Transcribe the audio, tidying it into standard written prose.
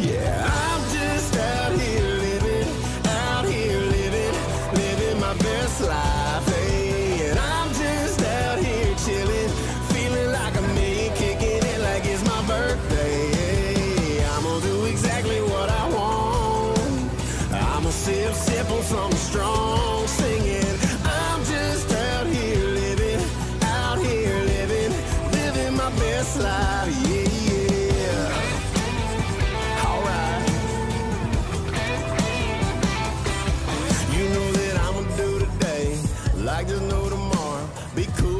Yeah, I'm just out here living my best life. Hey, and I'm just out here chilling, feeling like a million, kicking it like it's my birthday. Hey, I'm gonna do exactly what I want. I'ma sip on something strong, singing. I'm just out here living my best life. Yeah, yeah. All right. You know that I'ma do today like there's no tomorrow. Be cool.